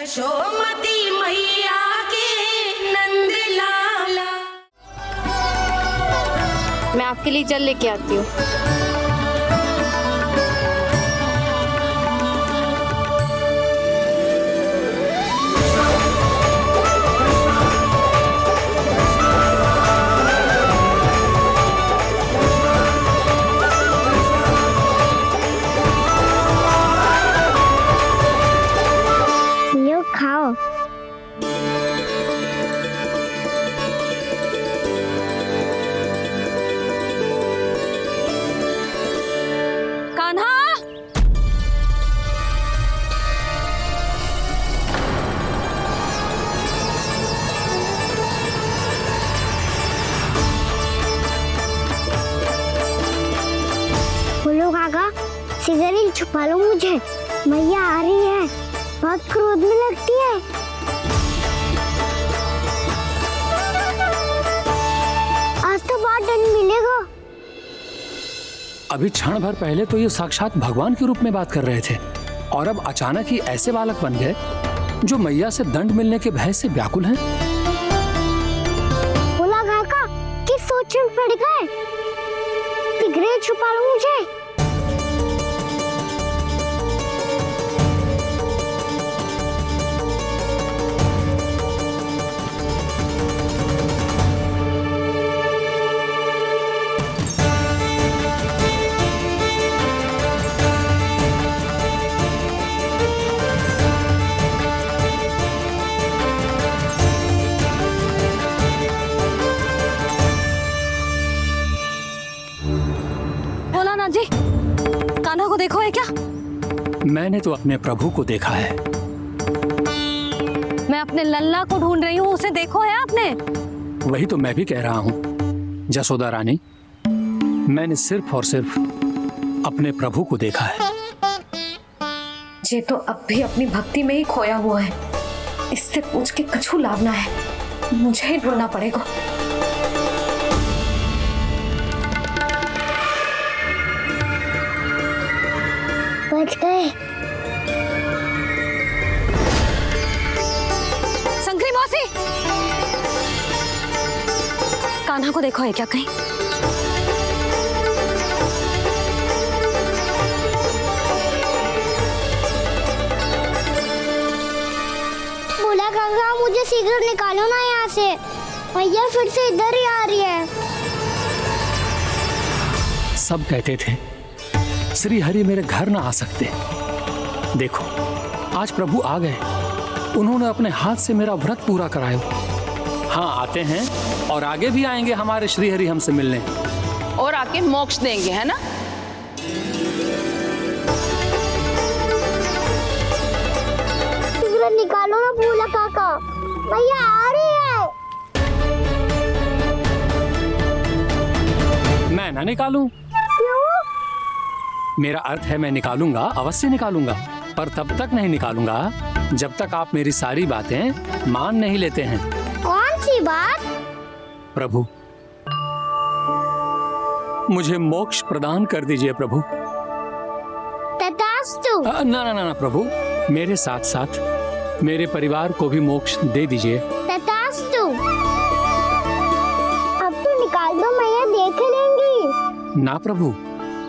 यशोमती मैया के नंद लाला। मैं आपके लिए जल लेके आती हूँ। खाओ। कान्हा, बोलो काका, सिगरेट छुपा लो मुझे, मैया आ रही है, बहुत क्रोध में लगती है। आज तो बहुत दंड मिलेगा। अभी क्षण भर पहले तो ये साक्षात भगवान के रूप में बात कर रहे थे और अब अचानक ही ऐसे बालक बन गए जो मैया से दंड मिलने के भय से व्याकुल हैं। बोला काका, किस सोच में पड़ गए? सिगरेट छुपा लो मुझे। जी, कान्हा को देखो है क्या? मैंने तो अपने प्रभु को देखा है। मैं अपने लल्ला को ढूंढ रही हूँ, उसे देखो है आपने? वही तो मैं भी कह रहा हूँ जसोदा रानी, मैंने सिर्फ और सिर्फ अपने प्रभु को देखा है। ये तो अब भी अपनी भक्ति में ही खोया हुआ है, इससे पूछ के कछु लाभ ना है, मुझे ही ढूंढना पड़ेगा। बच गए। शंकरी मौसी, कान्हा को देखो है क्या कहीं? बोला गंगा, मुझे सिगरेट निकालो ना यहाँ से, मैया फिर से इधर ही आ रही है। सब कहते थे श्री हरि मेरे घर ना आ सकते। देखो आज प्रभु आ गए, उन्होंने अपने हाथ से मेरा व्रत पूरा कराया। हाँ आते हैं और आगे भी आएंगे हमारे श्री हरि हमसे मिलने और आके मोक्ष देंगे, है ना? सिगरेट निकालो ना भोला काका, मैया आ रही है। मैं ना निकालूं? मेरा अर्थ है मैं निकालूंगा, अवश्य निकालूंगा, पर तब तक नहीं निकालूंगा जब तक आप मेरी सारी बातें मान नहीं लेते हैं। कौन सी बात? प्रभु, मुझे मोक्ष प्रदान कर दीजिए प्रभु। तथास्तु। ना ना ना ना प्रभु, मेरे साथ साथ मेरे परिवार को भी मोक्ष दे दीजिए। तथास्तु। अब तो निकाल दो, मैया देख लेंगी। ना प्रभु,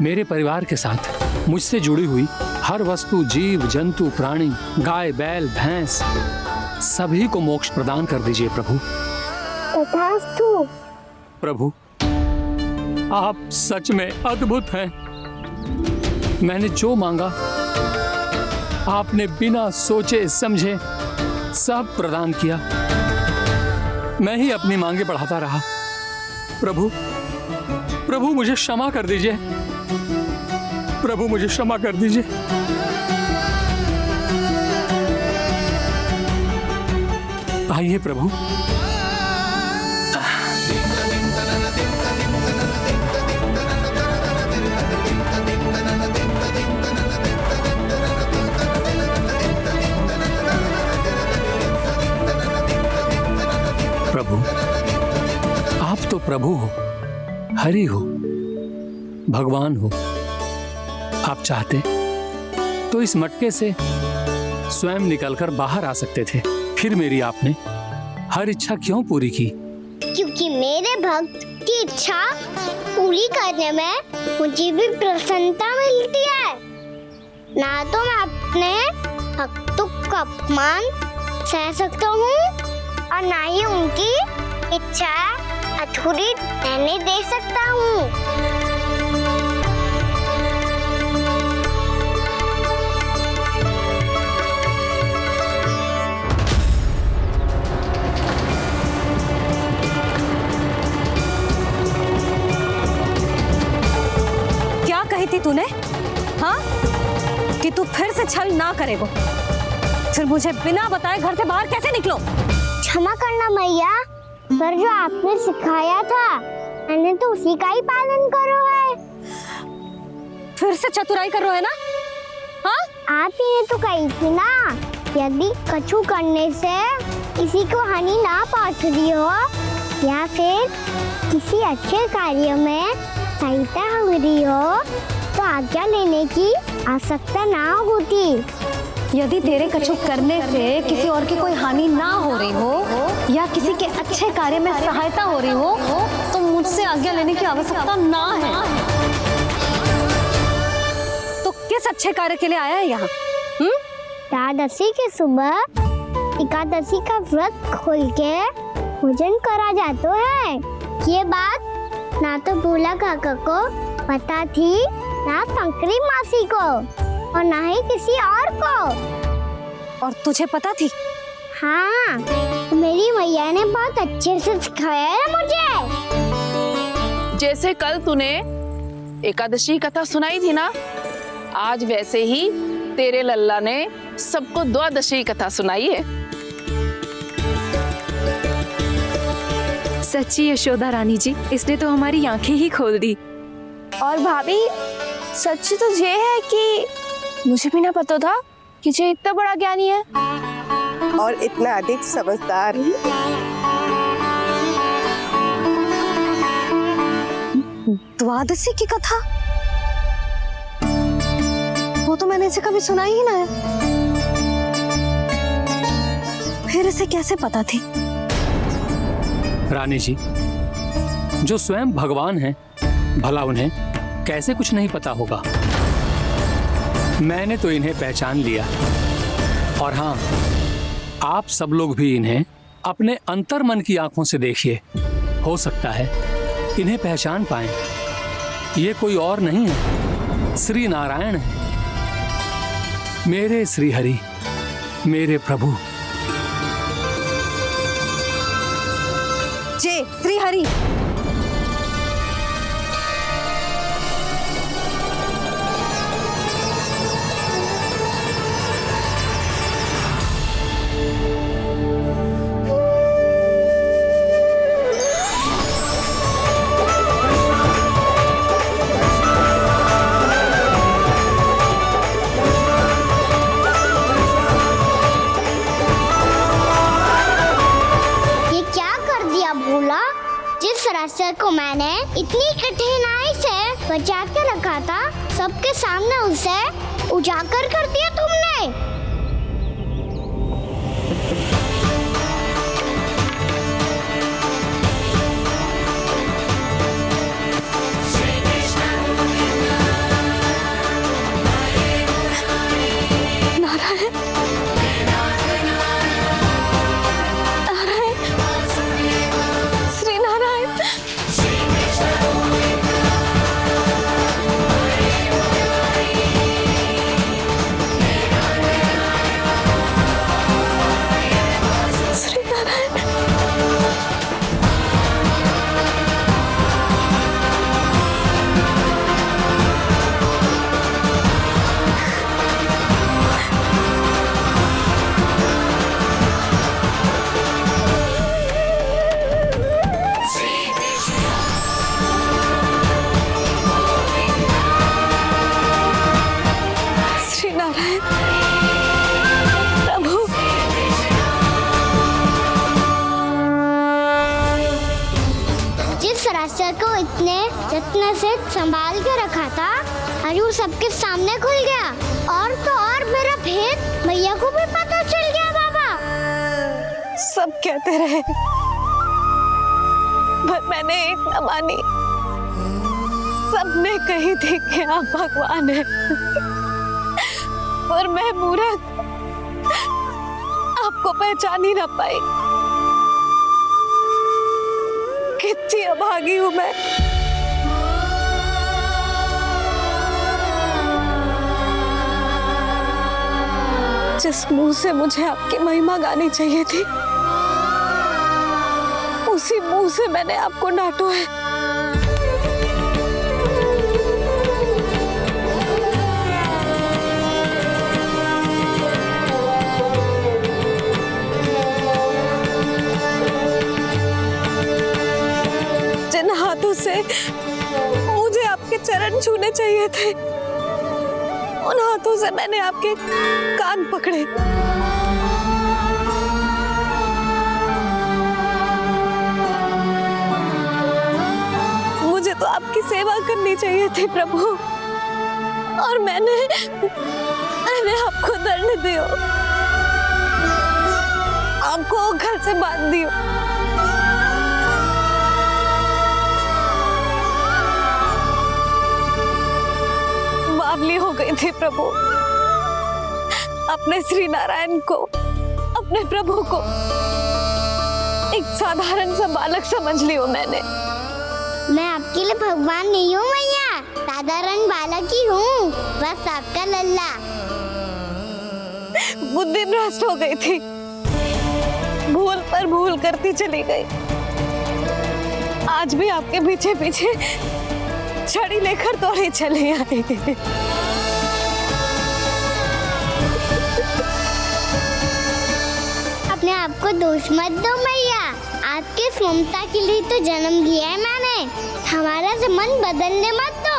मेरे परिवार के साथ मुझसे जुड़ी हुई हर वस्तु, जीव जंतु, प्राणी, गाय बैल भैंस, सभी को मोक्ष प्रदान कर दीजिए प्रभु। तथास्तु। प्रभु, आप सच में अद्भुत हैं। मैंने जो मांगा आपने बिना सोचे समझे सब प्रदान किया। मैं ही अपनी मांगे बढ़ाता रहा। प्रभु, प्रभु मुझे क्षमा कर दीजिए। प्रभु मुझे क्षमा कर दीजिए। आइए प्रभु। प्रभु, आप तो प्रभु हो, हरि हो, भगवान हो। आप चाहते तो इस मटके से स्वयं निकलकर बाहर आ सकते थे, फिर मेरी आपने हर इच्छा क्यों पूरी की? क्योंकि मेरे भक्त की इच्छा पूरी करने में मुझे भी प्रसन्नता मिलती है। ना तो मैं अपने भक्तों का अपमान सह सकता हूँ और ना ही उनकी इच्छा अधूरी रहने दे सकता हूँ। क्या कही थी तूने? हाँ, कि तू फिर से छल ना करेगो, फिर मुझे बिना बताए घर से बाहर कैसे निकलो? क्षमा करना मैया, पर जो आपने सिखाया था मैंने तो उसी का ही पालन करो है। फिर से चतुराई कर रहे हो है ना? हाँ, आप ही ने तो कही थी ना, यदि कछु करने से किसी को हानि ना पहुंच रही हो या फिर किसी अच्छे कार्य में सहायता हो रही हो तो आज्ञा लेने की आवश्यकता ना होती। यदि तेरे कछु करने से किसी और की कोई हानि ना हो रही हो या किसी के अच्छे कार्य में सहायता हो रही हो तो मुझसे आज्ञा लेने की आवश्यकता ना है। तो किस अच्छे कार्य के लिए आया है यहाँ? एकादशी की सुबह एकादशी का व्रत खोल के भोजन करा जाता है। ये बात ना तो भोला काका को पता थी, ना शंकरी मासी को और ना ही किसी और को। और तुझे पता थी? हाँ, मेरी मैया ने बहुत अच्छे से सिखाया है मुझे। जैसे कल तूने एकादशी कथा सुनाई थी ना, आज वैसे ही तेरे लल्ला ने सबको द्वादशी कथा सुनाई है। सच्ची यशोदा रानी जी, इसने तो हमारी आंखें ही खोल दी। और भाभी, सच तो ये है कि मुझे भी ना पता था कि ये इतना बड़ा ज्ञानी है और इतना अधिक समझदार। द्वादशी की कथा? वो तो मैंने इसे कभी सुना ही ना है। फिर इसे कैसे पता थी? रानी जी, जो स्वयं भगवान हैं, भला उन्हें कैसे कुछ नहीं पता होगा? मैंने तो इन्हें पहचान लिया, और हाँ, आप सब लोग भी इन्हें अपने अंतर्मन की आंखों से देखिए, हो सकता है इन्हें पहचान पाएं। ये कोई और नहीं है, श्री नारायण है, मेरे श्री हरि, मेरे प्रभु। जय श्री हरि। रास्ते को मैंने इतनी कठिनाई से बचा के रखा था, सबके सामने उसे उजागर कर दिया तुमने। इतने से संभाल के रखा था, अरे वो सबके सामने खुल गया। और तो और मेरा भेद भैया को भी पता चल गया बाबा। सब कहते रहे पर मैंने एक न मानी। सबने कही थी कि आप भगवान हैं, पर मैं मूर्ख आपको पहचान ही ना पाई। कितनी अभागी हूं मैं। जिस मुंह से मुझे आपकी महिमा गानी चाहिए थी, उसी मुंह से मैंने आपको डांटा है। जिन हाथों से मुझे आपके चरण छूने चाहिए थे, उन हाथों से मैंने आपके कान पकड़े। मुझे तो आपकी सेवा करनी चाहिए थी प्रभु, और मैंने आपको दंड दियो, आपको घर से बांध दियो। बावली हो गई थी प्रभु। अपने श्री नारायण को, अपने प्रभु को एक साधारण सा बालक समझ लियो मैंने। मैं आपके लिए भगवान नहीं हूँ मैया, साधारण बालक ही हूँ, बस आपका लल्ला। बुद्धि भ्रष्ट हो गई थी, भूल पर भूल करती चली गई। आज भी आपके पीछे पीछे छड़ी लेकर दौड़ी चली आई। अपने आप को दोष मत दो मैया, आपके ममता के लिए तो जन्म दिया है मैंने। हमारा से मन बदलने मत दो,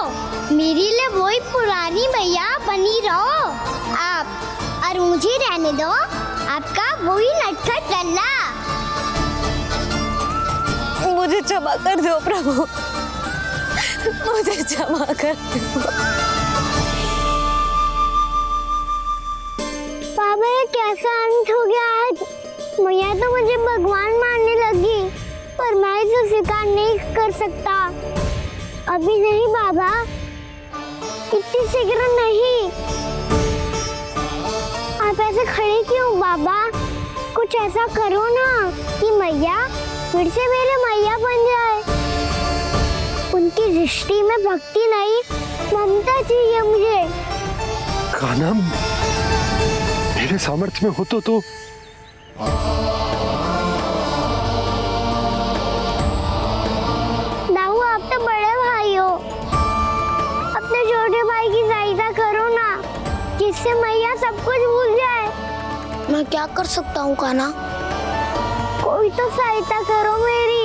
मेरे लिए वही पुरानी मैया बनी रहो आप, और मुझे रहने दो आपका वही नटखट लल्ला। मुझे क्षमा कर दो प्रभु, मुझे क्षमा कर दो। बाबा ये कैसा अंत हो गया आज? मैया तो मुझे भगवान मानने लगी, पर मैं इसे स्वीकार नहीं कर सकता। अभी नहीं बाबा, इतनी शीघ्र नहीं। आप ऐसे खड़े क्यों बाबा? कुछ ऐसा करो ना कि मैया फिर से मेरे मैया बन जाए। उनकी दृष्टि में भक्ति नहीं, ममता चाहिए मुझे। कान्हा, मेरे सामर्थ्य में हो तो दाऊ, आप तो बड़े भाई हो, अपने छोटे भाई की सहायता करो ना, जिससे मैया सब कुछ भूल जाए। मैं क्या कर सकता हूँ कान्हा? कोई तो सहायता करो मेरी।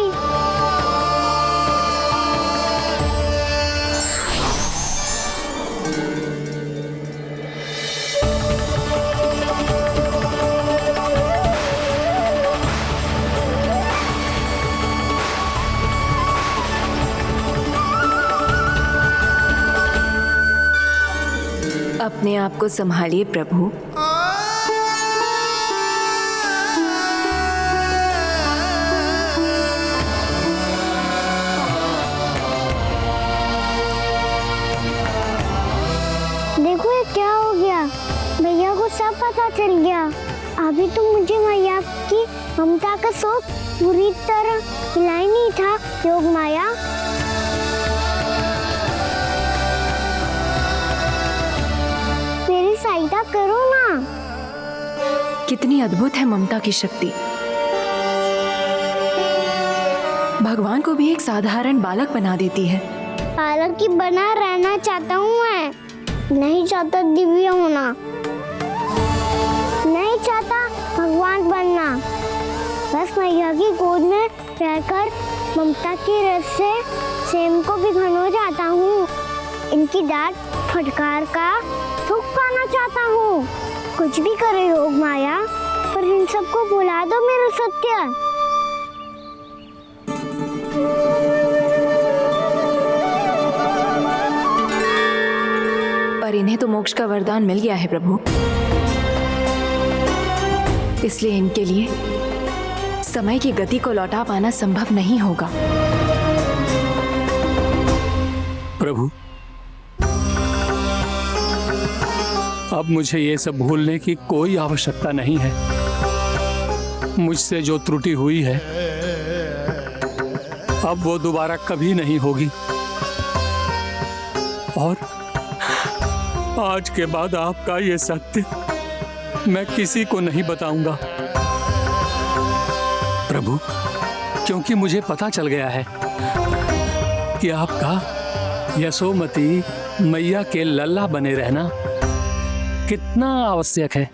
अपने आप को संभालिए प्रभु। देखो ये क्या हो गया, भैया को सब पता चल गया। अभी तो मुझे मैया की ममता का शौक पूरी तरह खिलाई नहीं था। योग माया, मेरी सहायता करो ना। कितनी अद्भुत है ममता की शक्ति। भगवान को भी एक साधारण बालक बना देती है। बालक की बना रहना चाहता हूँ मैं, नहीं चाहता दिव्य होना, नहीं चाहता भगवान बनना। बस मैया की गोद में रहकर ममता की रस से सेम को भी घनो चाहता हूँ। इनकी डांट फटकार का दुख पाना चाहता हूँ। कुछ भी करे योग माया, पर इन सबको भुला दो मेरा सत्य। पर इन्हें तो मोक्ष का वरदान मिल गया है प्रभु, इसलिए इनके लिए समय की गति को लौटा पाना संभव नहीं होगा। प्रभु, अब मुझे ये सब भूलने की कोई आवश्यकता नहीं है। मुझसे जो त्रुटि हुई है अब वो दोबारा कभी नहीं होगी, और आज के बाद आपका ये सत्य मैं किसी को नहीं बताऊंगा प्रभु, क्योंकि मुझे पता चल गया है कि आपका यशोमती मैया के लल्ला बने रहना कितना आवश्यक है।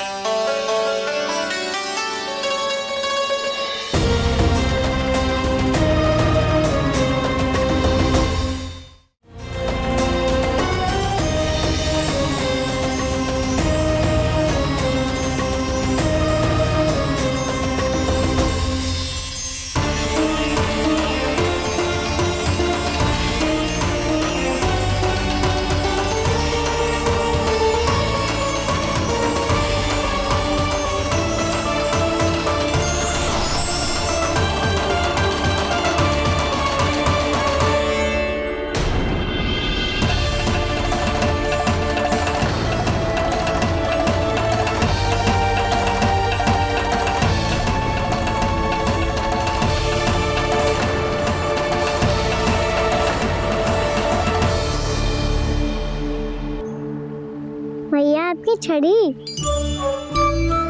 भैया आपकी छड़ी।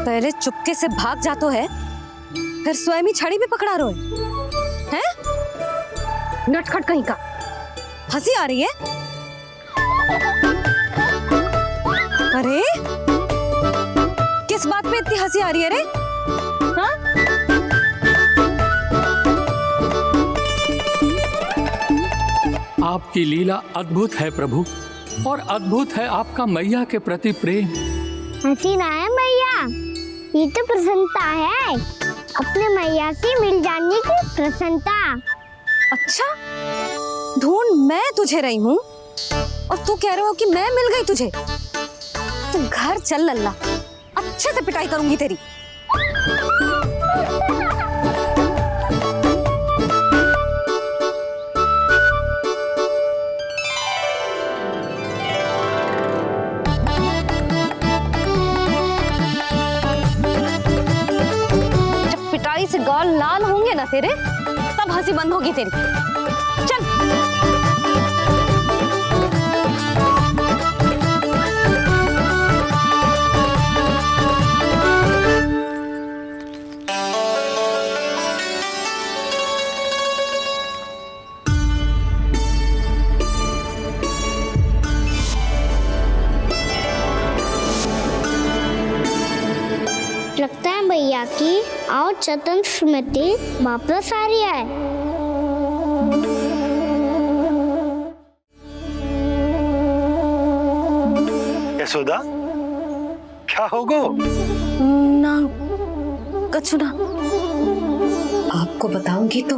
पहले चुपके से भाग जातो है, फिर स्वयं ही छड़ी भी पकड़ा रोए हैं? नटखट कहीं का। हंसी आ रही है? अरे किस बात पे इतनी हंसी आ रही है रे? हाँ? आपकी लीला अद्भुत है प्रभु, और अद्भुत है आपका मैया के प्रति प्रेम। हंसी ना है मैया, ये तो प्रसन्नता है, अपने मैया से मिल जाने की प्रसन्नता। अच्छा, ढूंढ मैं तुझे रही हूँ और तू कह रहे हो कि मैं मिल गई तुझे? तू घर चल लल्ला, अच्छे से पिटाई करूंगी तेरी। से गाल लाल होंगे ना तेरे, तब हंसी बंद होगी तेरी। चल। लगता है भैया की और चतन स्मृति वापस आ रही है। यशोदा, क्या होगो? ना कछु ना। आपको बताऊंगी तो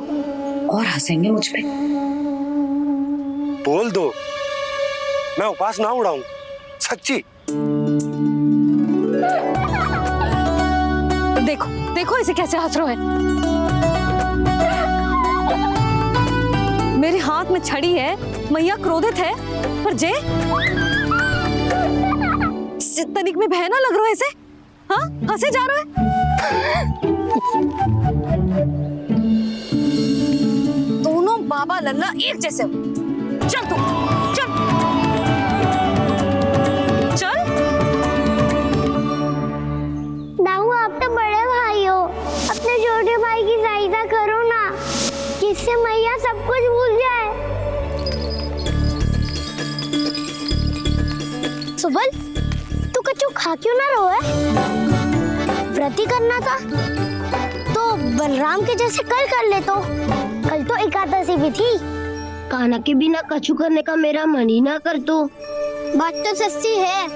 और हंसेंगे मुझ पे। बोल दो, मैं उपास ना उड़ाऊं, सच्ची। देखो देखो इसे कैसे हंस रहा है। मेरे हाथ में छड़ी है, मैया क्रोधित है, पर जे तनिक में भय ना लग रहा है इसे? हाँ, हंसे जा रहा है। दोनों बाबा लल्ला एक जैसे हो। चल तू, चल चल। दाऊ, आप तो बड़े भाई हो, अपने छोटे भाई की सहायता करो ना, जिससे मैया सब कुछ भूल जाए। सुबल, तू कछु खा क्यों ना रोए? व्रत ही करना था तो बलराम के जैसे कल कर ले। तो कल तो एकादशी भी थी। कान्हा के बिना कछु करने का मेरा मन ही ना कर। तो बात तो सच्ची है,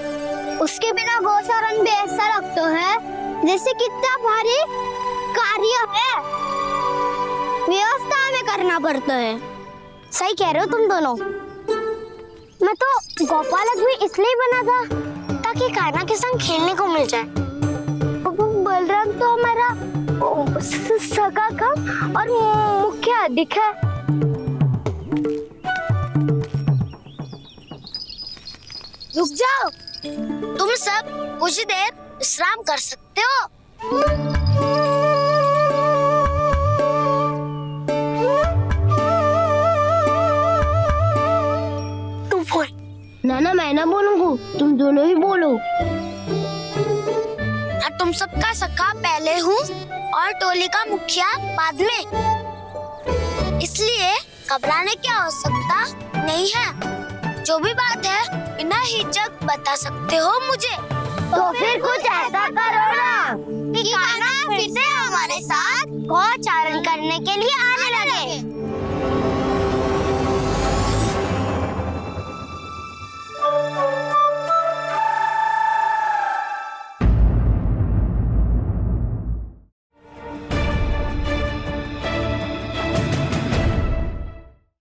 उसके बिना गोचरण भी ऐसा लगता है जैसे कितना भारी कार्य है, व्यवस्था में करना पड़ता है। सही कह रहे हो तुम दोनों। मैं तो गोपालक भी इसलिए बना था ताकि कान्हा के संग खेलने को मिल जाए। बलराम तो हमारा सगा कम और मुख्य अधिक है। रुक जाओ, तुम सब कुछ देर विश्राम कर सकते हो। तू बोल। नाना मैं ना बोलूंगा, तुम दोनों ही बोलो। तुम सबका सखा पहले हूँ और टोली का मुखिया बाद में, इसलिए घबराने की आवश्यकता नहीं है। जो भी बात है बिना हिचक बता सकते हो मुझे। तो फिर कुछ ऐसा करो ना कि कान्हा फिर से हमारे साथ गौचारण करने के लिए आने